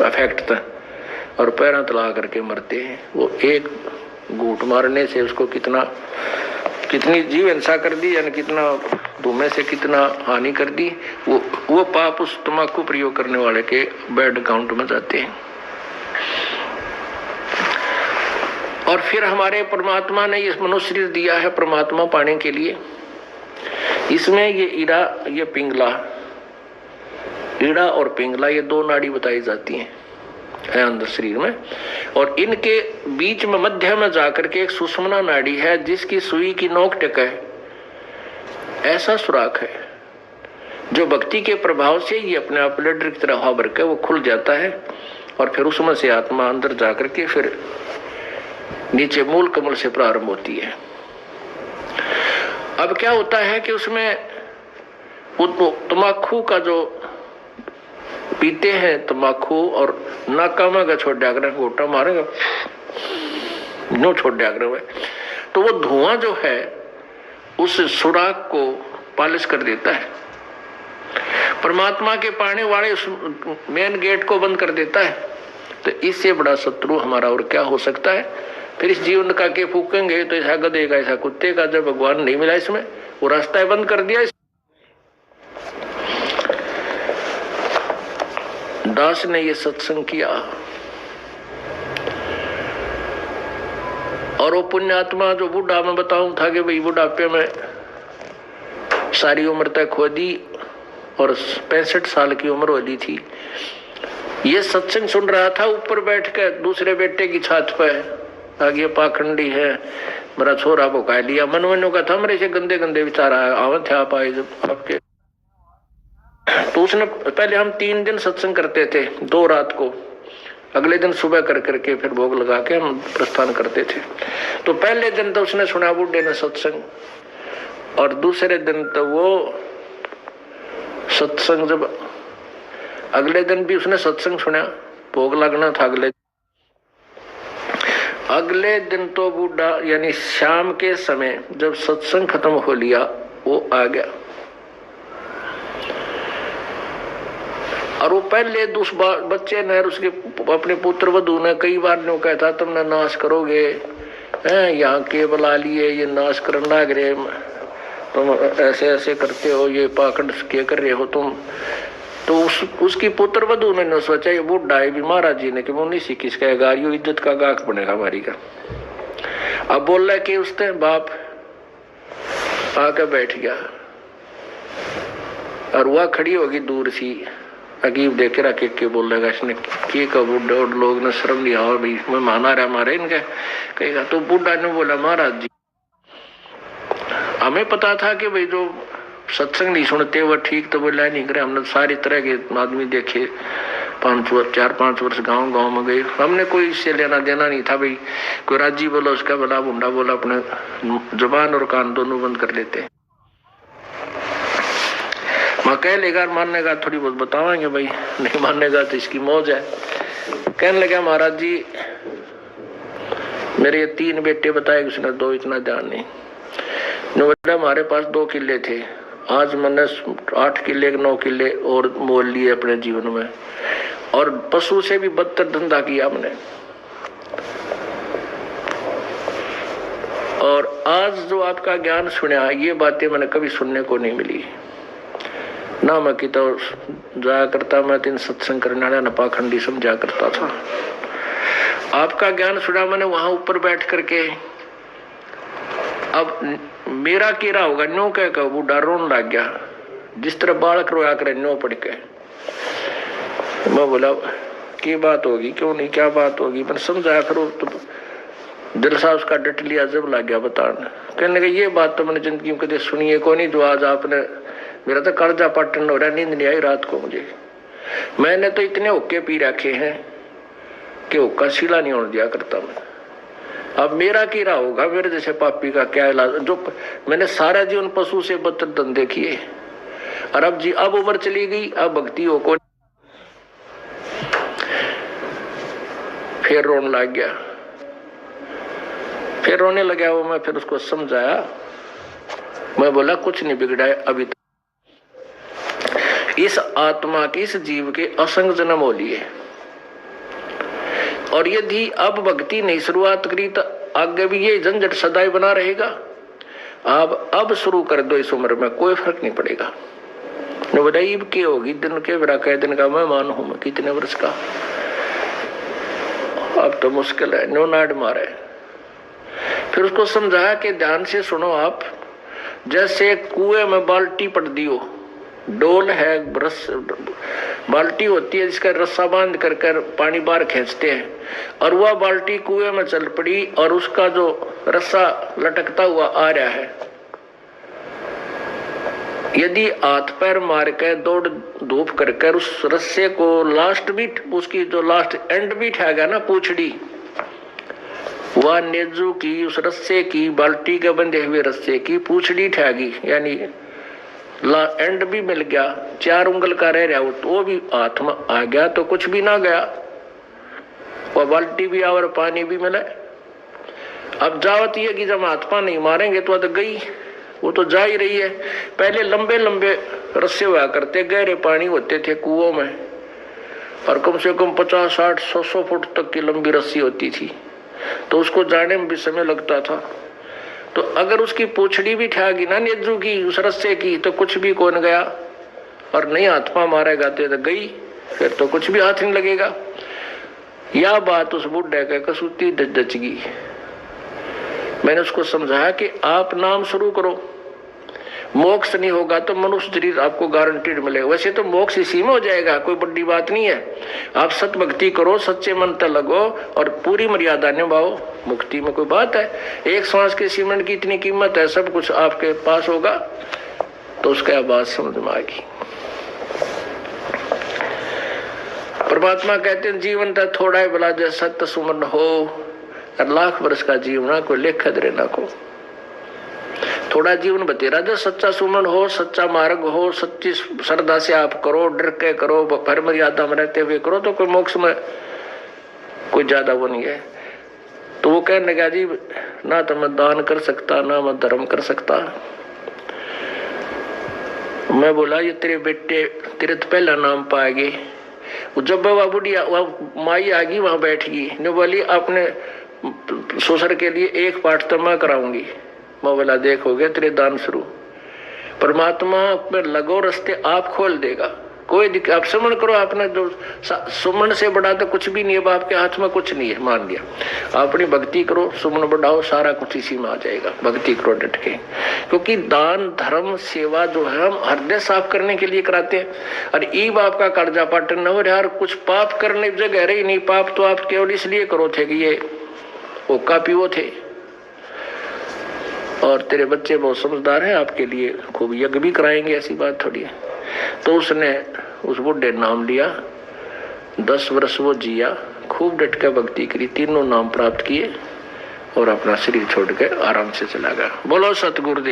Affect था और पैरों तला करके मरते हैं। वो एक घूंट मारने से उसको कितनी जीव हिंसा कर दी, यानी कितना धुएं से कितना हानि कर दी। वो पाप उस तंबाकू प्रयोग करने वाले के बैड अकाउंट में जाते हैं। और फिर हमारे परमात्मा ने ये मनुष्य शरीर दिया है परमात्मा पाने के लिए। इसमें ये ईड़ा, ये पिंगला, ईड़ा और पिंगला ये दो नाड़ी बताई जाती हैं है अंदर शरीर में। और इनके बीच में मध्य में जाकर के एक सुषुम्ना नाड़ी है जिसकी सुई की नोक टिक है, ऐसा सुराख है जो भक्ति के प्रभाव से ये अपने आप ब्लड की तरह हवा भर के वो खुल जाता है और फिर उसमें से आत्मा अंदर जाकर के फिर नीचे मूल कमल से प्रारंभ होती है। अब क्या होता है कि उसमें तंबाकू का जो पीते हैं तंबाकू और नाकामा का छोड़ दिया गोटा मारेगा नो छोड़ दिया तो वो धुआं जो है उस सुराख को पालिश कर देता है, परमात्मा के पाने वाले उस मेन गेट को बंद कर देता है। तो इससे बड़ा शत्रु हमारा और क्या हो सकता है। फिर इस जीवन का के फूकेंगे तो ऐसा गधे का ऐसा कुत्ते का, जब भगवान नहीं मिला इसमें वो रास्ता बंद कर दिया। दास ने ये सत्संग किया और वो पुण्यात्मा जो बूढ़ा मैं बताऊं था कि भाई बुढ़ापे में सारी उम्र तक खो दी और 65 साल की उम्र हो दी थी, ये सत्संग सुन रहा था ऊपर बैठ कर दूसरे बेटे की छत पर। आगे पाखंडी है मेरा छोरा भुका लिया, मनवनों का था मेरे से गंदे गंदे विचार आवे थे आप आए जब आपके। तो उसने पहले हम 3 दिन सत्संग करते थे, 2 रात को, अगले दिन सुबह कर करके फिर भोग लगा के हम प्रस्थान करते थे। तो पहले दिन तो उसने सुना बूढ़े ने सत्संग और दूसरे दिन तो वो सत्संग जब अगले दिन भी उसने सत्संग सुना, भोग लगना था अगले दिन तो बूढ़ा यानी शाम के समय जब सत्संग खत्म हो लिया वो आ गया और वो पहले बच्चे ने उसके अपने पुत्र वधू ने कई बार न्यों कहता तुमने नाश करोगे, यहाँ के बुला लिए ये नाश करना लग रहे, तुम ऐसे ऐसे करते हो, ये पाखंड क्या कर रहे हो तुम। तो उसकी पुत्र वधू ने सोचा ये बूढ़ा है भी महाराज जी ने कि मुन्नी सी किसका गारियो इज्जत का गाक बनेगा हमारी का। अब बोल रहा कि उसने बाप आकर बैठ गया और वह खड़ी होगी दूर सी अजीब देख रहा के बोल रहा इसने के का बूढ़ा और लोग ने शर्म नहीं आवा भाई मैं माना रहा मारे इनका कहेगा। तो बूढ़ा ने बोला महाराज जी हमें पता था कि भाई जो सत्संग नहीं सुनते वह ठीक तो बोला नहीं करे, हमने सारी तरह के आदमी देखे, 4-5 वर्ष गांव में गए, हमने कोई इससे लेना देना नहीं था भाई कोई राजी बोला उसका भला बुंडा बोला अपने जुबान और कान दोनों बंद कर लेते। मैं कह लेगा मानने का थोड़ी बहुत बतावाएंगे भाई, नहीं माननेगा तो इसकी मौज है। कहने लगा महाराज जी मेरे ये 3 बेटे बताए उसने 2 इतना ध्यान नहीं, बोला हमारे पास 2 किले थे, आज मैंने 8 किले 9 किले और मोल लिए अपने जीवन में और पशु से भी बदतर धंधा किया हमने। और आज जो आपका ज्ञान सुना ये बातें मैंने कभी सुनने को नहीं मिली ना, मैं कि तो जाया करता मैं 3 सत्संग करने वाला न पाखंडी समझा करता था। आपका ज्ञान सुना मैंने वहां ऊपर बैठ करके। अब मेरा केरा होगा नो कह बूढ़ा रोन लग गया जिस तरह बालक रोया करे नो पड़ के। मैं बोला क्या बात होगी क्यों नहीं क्या बात होगी, मैंने समझाया फिर तो दिल सा उसका डट लिया जब लग गया बताने। कहने लगा ये बात तो मैंने जिंदगी में कभी सुनी है को नहीं जो आज आपने, मेरा तो कर्जा पटन हो रहा, नींद नहीं आई रात को मुझे। मैंने तो इतने हुक्के पी रखे हैं कि हुक्का सीला नहीं होने दिया करता मैं। अब मेरा कीड़ा होगा मेरे जैसे पापी का क्या इलाज, जो मैंने सारा जीवन पशु से बदतर धंधे किए और अब उम्र चली गई, अब भक्ति हो को फिर रोने लग गया, फिर रोने लगा वो। मैं फिर उसको समझाया, मैं बोला कुछ नहीं बिगड़ा है अभी तक, इस आत्मा के इस जीव के असंग जन्म हो लिए और यदि अब भक्ति नहीं शुरुआत करी तो आगे भी ये झंझट सदाई बना रहेगा। आप अब शुरू कर दो, इस उम्र में कोई फर्क नहीं पड़ेगा। ईब के होगी दिन के मेरा कह दिन का मैं मान हूं, मैं कितने वर्ष का, अब तो मुश्किल है, नो नाड मारे। फिर उसको समझाया कि ध्यान से सुनो आप, जैसे कुएं में बाल्टी पड़ दियो, डोल है, बाल्टी होती है जिसका रस्सा बांध कर पानी बाहर खींचते हैं, और वह बाल्टी कुएं में चल पड़ी और उसका जो रस्सा लटकता हुआ आ रहा है। यदि हाथ पैर मार के दौड़ धूप कर उस रस्से को लास्ट बीट, उसकी जो लास्ट एंड बीट है ना पूछड़ी, वह नेजू की उस रस्से की, बाल्टी के बंधे हुए रस्से की पूछड़ी ठहगी, यानी एंड भी मिल गया, 4 उंगल का रह रहा वो भी हाथ में आ गया तो कुछ भी ना गया, वह बाल्टी भी और पानी भी मिले। अब जावत ये कि जब हाथ पा नहीं मारेंगे तो गई, वो तो जा ही रही है। पहले लंबे लंबे रस्से हुआ करते, गहरे पानी होते थे कुओं में, और कम से कम 50, 60, 100 फुट तक की लंबी रस्सी होती थी, तो उसको जाने में भी समय लगता था। तो अगर उसकी पूछड़ी भी ठहगी ना नेजू की उस रस्से की, तो कुछ भी कौन गया, और नहीं हाथ पा मारेगा तो गई, फिर तो कुछ भी हाथ नहीं लगेगा। यह बात उस बुढ़े के कसूती दचगी। मैंने उसको समझाया कि आप नाम शुरू करो, मोक्ष नहीं होगा तो मनुष्य शरीर आपको गारंटीड मिलेगा। वैसे तो मोक्ष इसी में हो जाएगा, कोई बड़ी बात नहीं है। आप सत भक्ति करो, सच्चे मन तक लगो और पूरी मर्यादा निभाओ, मुक्ति में कोई बात है। एक सांस के सीमेंट की इतनी कीमत है, सब कुछ आपके पास होगा, तो उसका बात समझ में आएगी। परमात्मा कहते हैं जीवन था थोड़ा ही भला जैसा सत्य सुमन हो, और लाख वर्ष का जीवन को लेख दरे ना को। थोड़ा जीवन बतेरा जो सच्चा सुमन हो, सच्चा मार्ग हो, सच्ची श्रद्धा से आप करो, डर के करो, भर मर्यादा में रहते हुए करो, तो कोई मोक्ष में कोई ज्यादा वो नहीं है। तो वो कहने लगा जी ना तो मैं दान कर सकता, ना मैं धर्म कर सकता। मैं बोला ये तेरे बेटे तेरे तो पहला नाम पाएंगे। जब वह बुढ़िया वह माई आ गई वहां बैठ गई, ने बोली अपने ससुर के लिए एक पाठ तो मैं कराऊंगी। मैं बोला देखोगे तेरे दान शुरू, परमात्मा में लगो रास्ते आप खोल देगा, कोई दिक्कत। आप सुमन करो, आपने जो सुमन से बड़ा तो कुछ भी नहीं है, बाप के हाथ में कुछ नहीं है, मान लिया। अपनी भक्ति करो, सुमन बढ़ाओ, सारा कुछ इसी में आ जाएगा। भक्ति करो डट के, क्योंकि दान धर्म सेवा जो है हम हृदय साफ करने के लिए कराते हैं। और ई बाप का कर्जा पाटन न हो यार, कुछ पाप करने की जगह रही नहीं। पाप तो आप केवल इसलिए करो थे कि ये वो कापी वो थे, और तेरे बच्चे बहुत समझदार हैं, आपके लिए खूब यज्ञ भी कराएंगे, ऐसी बात थोड़ी है। तो उसने उस बुढ़े नाम लिया, 10 वर्ष वो जिया, खूब डट कर भक्ति करी, 3 नाम प्राप्त किए और अपना शरीर छोड़ के आराम से चला गया। बोलो सतगुरुदेव।